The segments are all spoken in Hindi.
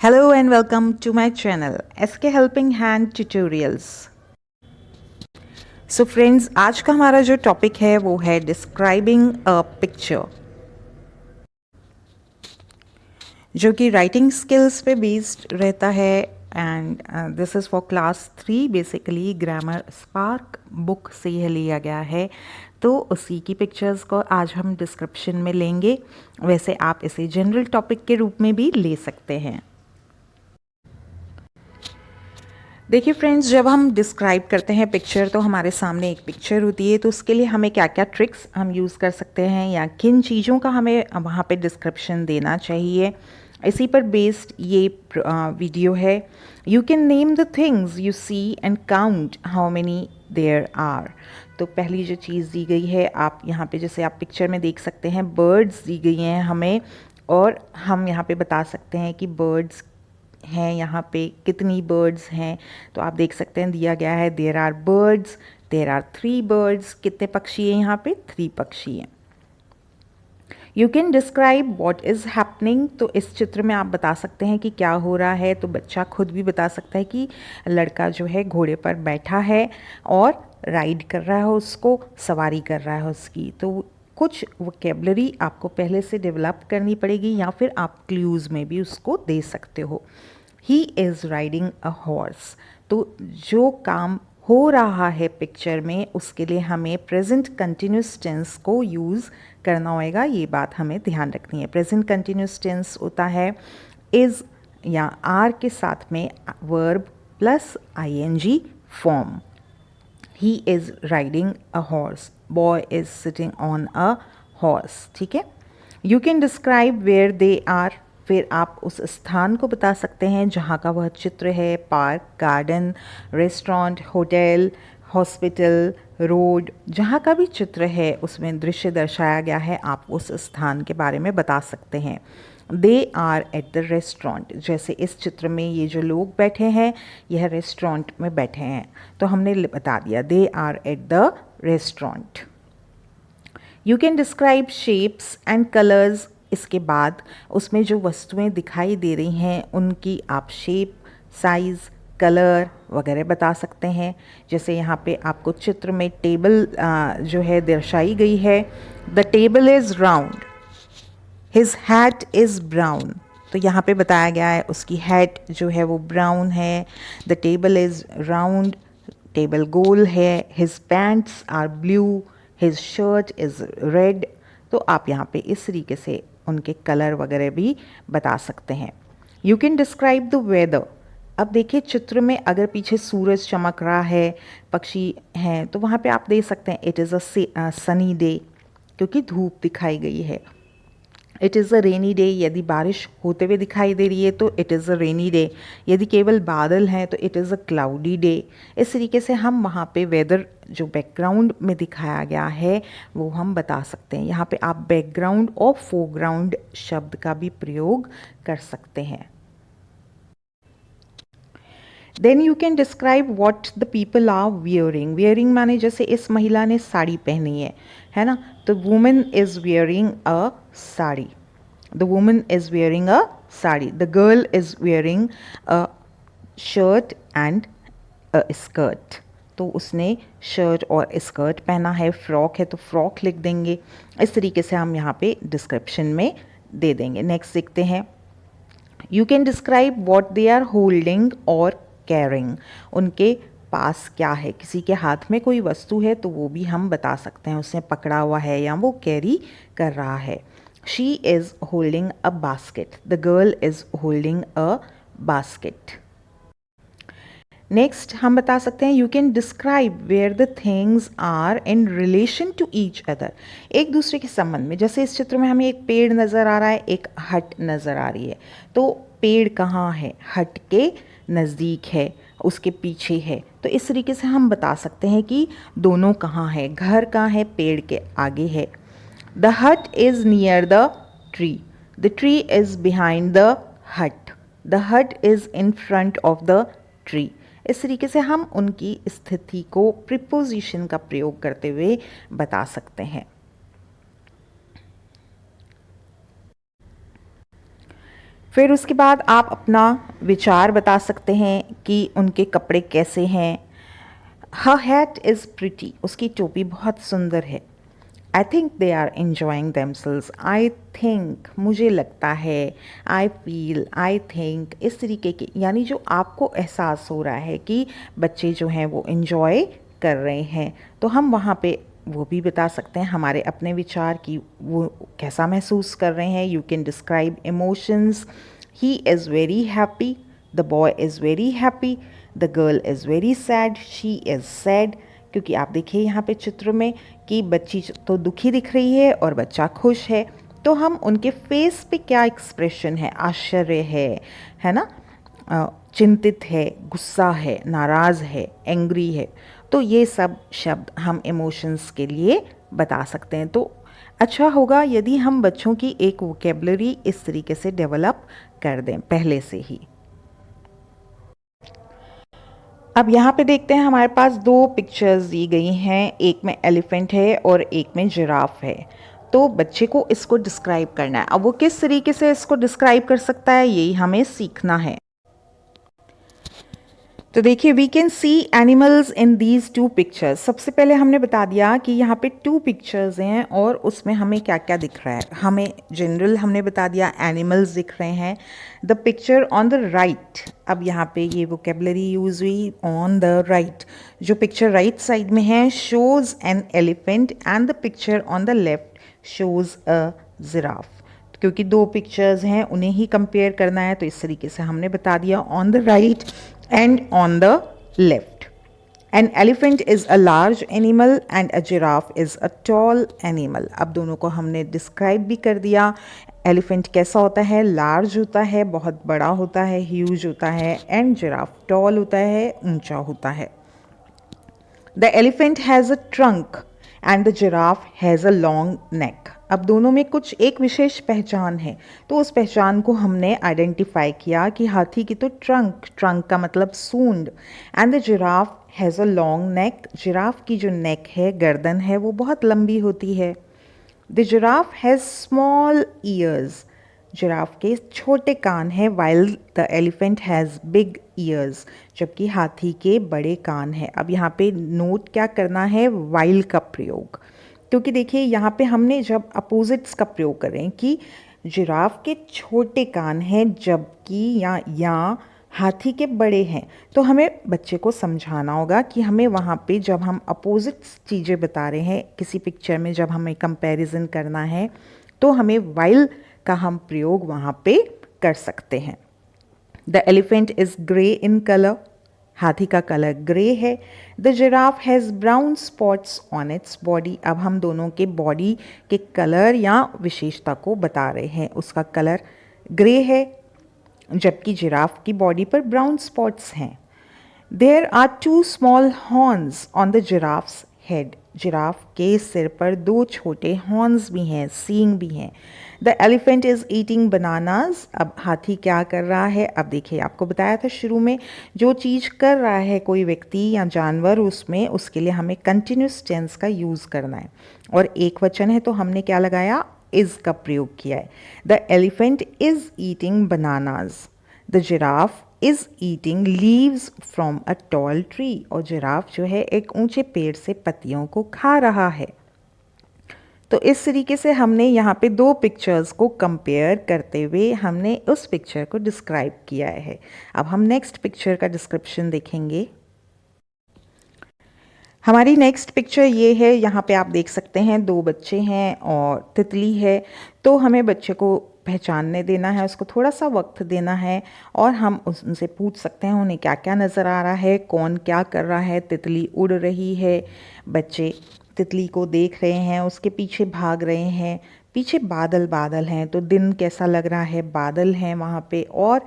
Hello and welcome to my channel SK Helping Hand Tutorials। So friends, आज का हमारा जो टॉपिक है वो है डिस्क्राइबिंग अ पिक्चर, जो कि राइटिंग स्किल्स पे बेस्ड रहता है। And this is for class 3। Basically grammar spark book से यह लिया गया है, तो उसी की पिक्चर्स को आज हम डिस्क्रिप्शन में लेंगे। वैसे आप इसे जनरल टॉपिक के रूप में भी ले सकते हैं। देखिए फ्रेंड्स, जब हम डिस्क्राइब करते हैं पिक्चर, तो हमारे सामने एक पिक्चर होती है, तो उसके लिए हमें क्या क्या ट्रिक्स हम यूज़ कर सकते हैं या किन चीज़ों का हमें वहाँ पे डिस्क्रिप्शन देना चाहिए, इसी पर बेस्ड ये वीडियो है। You can name the things you see and count how many there are. तो पहली जो चीज़ दी गई है, आप यहाँ पे जैसे आप पिक्चर में देख सकते हैं, बर्ड्स दी गई हैं हमें, और हम यहाँ पे बता सकते हैं कि बर्ड्स हैं, यहाँ पे कितनी बर्ड्स हैं। तो आप देख सकते हैं दिया गया है there are birds, there are 3 birds. कितने पक्षी हैं यहाँ पे? 3 पक्षी हैं। You can describe what is happening. तो इस चित्र में आप बता सकते हैं कि क्या हो रहा है। तो बच्चा खुद भी बता सकता है कि लड़का जो है घोड़े पर बैठा है और राइड कर रहा है, उसको सवारी कर रहा है उसकी। तो कुछ वोकेबलरी आपको पहले से डेवलप करनी पड़ेगी, या फिर आप क्लूज़ में भी उसको दे सकते हो। ही इज़ राइडिंग अ हॉर्स। तो जो काम हो रहा है पिक्चर में, उसके लिए हमें प्रेजेंट कंटिन्यूस टेंस को यूज़ करना होएगा। ये बात हमें ध्यान रखनी है। प्रेजेंट कंटिन्यूस टेंस होता है इज़ या आर के साथ में verb plus ING form. He is riding a horse, boy is sitting on a horse. ठीक है। You can describe where they are. फिर आप उस स्थान को बता सकते हैं जहाँ का वह चित्र है। Park, garden, restaurant, hotel, hospital, road, जहाँ का भी चित्र है उसमें दृश्य दर्शाया गया है, आप उस स्थान के बारे में बता सकते हैं। They are at the restaurant. जैसे इस चित्र में ये जो लोग बैठे हैं, यह रेस्टोरेंट में बैठे हैं, तो हमने बता दिया they are at the restaurant. You can describe shapes and colours. इसके बाद उसमें जो वस्तुएं दिखाई दे रही हैं उनकी आप शेप, साइज़, कलर वगैरह बता सकते हैं। जैसे यहाँ पे आपको चित्र में टेबल जो है दर्शाई गई है। The table is round, his hat is brown. तो यहाँ पे बताया गया है उसकी हैट जो है वो ब्राउन है। The table is round, table गोल है। His pants are blue, his shirt is red. तो आप यहाँ पे इस तरीके से उनके कलर वगैरह भी बता सकते हैं। You can describe the weather. अब देखिए चित्र में अगर पीछे सूरज चमक रहा है, पक्षी हैं, तो वहाँ पे आप दे सकते हैं it is a sunny day, क्योंकि धूप दिखाई गई है। It is a rainy day, यदि बारिश होते हुए दिखाई दे रही है तो it is a rainy day. यदि केवल बादल हैं तो it is a cloudy day. इस तरीके से हम वहाँ पे वेदर जो बैकग्राउंड में दिखाया गया है वो हम बता सकते हैं। यहाँ पे आप बैकग्राउंड और फोरग्राउंड शब्द का भी प्रयोग कर सकते हैं। Then you can describe what the people are wearing. Wearing माने जैसे इस महिला ने साड़ी पहनी है ना। तो women is wearing a sari. The woman is wearing a sari. The girl is wearing a shirt and a skirt. तो उसने शर्ट और स्कर्ट पहना है। फ्रॉक है तो फ्रॉक लिख देंगे। इस तरीके से हम यहाँ पे डिस्क्रिप्शन में दे देंगे। नेक्स्ट देखते हैं। You can describe what they are holding और कैरिंग। उनके पास क्या है, किसी के हाथ में कोई वस्तु है तो वो भी हम बता सकते हैं, उसने पकड़ा हुआ है या वो कैरी कर रहा है। She is holding a basket, the girl is holding a basket. Next हम बता सकते हैं you can describe where the things are in relation to each other. एक दूसरे के संबंध में। जैसे इस चित्र में हमें एक पेड़ नज़र आ रहा है, एक हट नज़र आ रही है। तो पेड़ कहाँ है? हट के नज़दीक है, उसके पीछे है। तो इस तरीके से हम बता सकते हैं कि दोनों कहाँ है। घर कहाँ है? पेड़ के आगे है। द हट is near the tree, the tree is behind the हट, द हट is in front of the tree. इस तरीके से हम उनकी स्थिति को प्रीपोजिशन का प्रयोग करते हुए बता सकते हैं। फिर उसके बाद आप अपना विचार बता सकते हैं कि उनके कपड़े कैसे हैं। हर हैट इज़ प्रिटी, उसकी टोपी बहुत सुंदर है। I think they are enjoying themselves, I think मुझे लगता है, आई फील, आई थिंक, इस तरीके के, यानी जो आपको एहसास हो रहा है कि बच्चे जो हैं वो एन्जॉय कर रहे हैं, तो हम वहाँ पे वो भी बता सकते हैं हमारे अपने विचार कि वो कैसा महसूस कर रहे हैं। You can describe emotions. He is very happy, the boy is very happy, the girl is very sad, she is sad. क्योंकि आप देखिए यहाँ पे चित्र में कि बच्ची तो दुखी दिख रही है और बच्चा खुश है, तो हम उनके फेस पे क्या एक्सप्रेशन है, आश्चर्य है ना, चिंतित है, गुस्सा है, नाराज़ है, एंग्री है, तो ये सब शब्द हम इमोशंस के लिए बता सकते हैं। तो अच्छा होगा यदि हम बच्चों की एक वोकेबलरी इस तरीके से डेवलप कर दें पहले से ही। अब यहाँ पे देखते हैं हमारे पास दो पिक्चर्स दी गई हैं, एक में एलिफेंट है और एक में जिराफ है। तो बच्चे को इसको डिस्क्राइब करना है। अब वो किस तरीके से इसको डिस्क्राइब कर सकता है, यही हमें सीखना है। तो देखिए, we can see animals in these two pictures. सबसे पहले हमने बता दिया कि यहाँ पे टू पिक्चर्स हैं और उसमें हमें क्या क्या दिख रहा है। हमें जनरल हमने बता दिया एनिमल्स दिख रहे हैं। The picture on the right, अब यहाँ पे ये वोकेबलरी यूज हुई, ऑन द राइट। जो पिक्चर राइट साइड में है shows an elephant and the picture on the left shows a giraffe. क्योंकि दो पिक्चर्स हैं उन्हें ही कंपेयर करना है, तो इस तरीके से हमने बता दिया on the right and on the left. An elephant is a large animal and a giraffe is a tall animal. अब दोनों को हमने डिस्क्राइब भी कर दिया। एलिफेंट कैसा होता है, लार्ज होता है, बहुत बड़ा होता है, ह्यूज होता है, एंड जिराफ टॉल होता है, ऊंचा होता है। The elephant has a trunk and the giraffe has a long neck. अब दोनों में कुछ एक विशेष पहचान है, तो उस पहचान को हमने आइडेंटिफाई किया कि हाथी की तो ट्रंक का मतलब सूंड, and the giraffe has a long neck, giraffe की जो नेक है, गर्दन है, वो बहुत लंबी होती है। The giraffe has small years, giraffe के छोटे कान हैं, while the elephant has big years, जबकि हाथी के बड़े कान हैं। अब यहाँ पे नोट क्या करना है, वाइल का प्रयोग, क्योंकि देखिए यहाँ पे हमने जब अपोजिट्स का प्रयोग करें कि जिराफ के छोटे कान हैं जबकि या हाथी के बड़े हैं, तो हमें बच्चे को समझाना होगा कि हमें वहाँ पे जब हम अपोजिट्स चीज़ें बता रहे हैं किसी पिक्चर में, जब हमें कंपैरिजन करना है, तो हमें वाइल का हम प्रयोग वहाँ पे कर सकते हैं। The elephant is grey in colour, हाथी का कलर ग्रे है। The giraffe has brown spots on its body, अब हम दोनों के बॉडी के कलर या विशेषता को बता रहे हैं, उसका कलर ग्रे है जबकि जिराफ की बॉडी पर ब्राउन स्पॉट्स हैं। There are two small horns on the giraffe's head, giraffe के सिर पर दो छोटे हॉर्न्स भी हैं, सींग भी हैं। The elephant is eating bananas, अब हाथी क्या कर रहा है, अब देखिए आपको बताया था शुरू में, जो चीज़ कर रहा है कोई व्यक्ति या जानवर, उसमें उसके लिए हमें कंटिन्यूस टेंस का यूज़ करना है, और एक वचन है तो हमने क्या लगाया, इज़ का प्रयोग किया है। The elephant is eating bananas, the giraffe is eating leaves from a tall tree, और जिराफ जो है एक ऊंचे पेड़ से पत्तियों को खा रहा है। तो इस तरीके से हमने यहाँ पे दो पिक्चर्स को कंपेयर करते हुए हमने उस पिक्चर को डिस्क्राइब किया है। अब हम नेक्स्ट पिक्चर का डिस्क्रिप्शन देखेंगे। हमारी नेक्स्ट पिक्चर ये है, यहाँ पे आप देख सकते हैं दो बच्चे हैं और तितली है। तो हमें बच्चे को पहचानने देना है, उसको थोड़ा सा वक्त देना है और हम उनसे पूछ सकते हैं उन्हें क्या क्या नज़र आ रहा है, कौन क्या कर रहा है। तितली उड़ रही है, बच्चे तितली को देख रहे हैं, उसके पीछे भाग रहे हैं, पीछे बादल बादल हैं, तो दिन कैसा लग रहा है, बादल हैं वहाँ पे और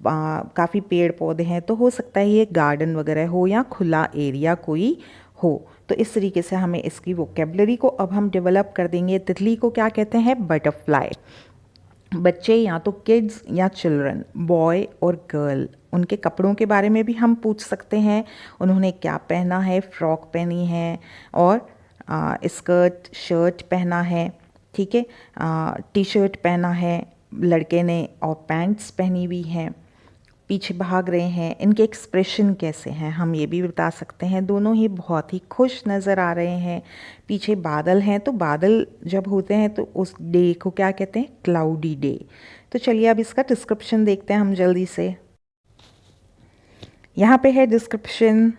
काफ़ी पेड़ पौधे हैं, तो हो सकता है ये गार्डन वगैरह हो या खुला एरिया कोई हो। तो इस तरीके से हमें इसकी वोकेबलरी को अब हम डेवलप कर देंगे। तितली को क्या कहते हैं, बटरफ्लाई। बच्चे या तो किड्स या चिल्ड्रन, बॉय और गर्ल, उनके कपड़ों के बारे में भी हम पूछ सकते हैं, उन्होंने क्या पहना है, फ्रॉक पहनी है और स्कर्ट शर्ट पहना है, ठीक है, टी शर्ट पहना है, लड़के ने और पैंट्स पहनी हुई हैं, पीछे भाग रहे हैं, इनके एक्सप्रेशन कैसे हैं हम ये भी बता सकते हैं। दोनों ही बहुत ही खुश नज़र आ रहे हैं। पीछे बादल हैं, तो बादल जब होते हैं तो उस डे को क्या कहते हैं, क्लाउडी डे। तो चलिए अब इसका डिस्क्रिप्शन देखते हैं हम जल्दी से। यहाँ पे है description.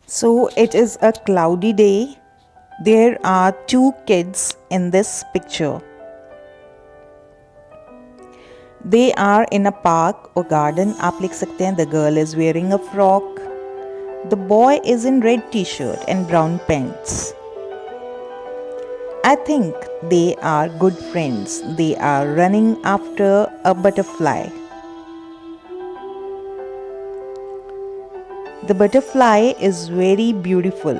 So it is a cloudy day. There are two kids in this picture. They are in a park or garden. आप लिख सकते हैं the girl is wearing a frock. The boy is in red t-shirt and brown pants. I think they are good friends. They are running after a butterfly. The butterfly is very beautiful.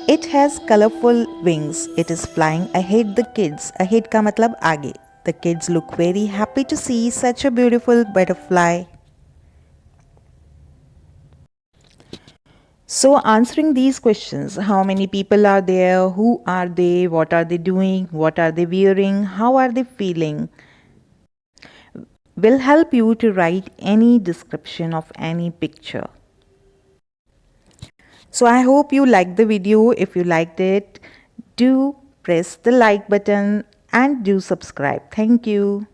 It has colorful wings. It is flying ahead the kids. Ahead का मतलब आगे. The kids look very happy to see such a beautiful butterfly. So answering these questions, how many people are there, who are they, what are they doing, what are they wearing, how are they feeling, will help you to write any description of any picture. So I hope you liked the video. If you liked it, do press the like button and do subscribe. Thank you.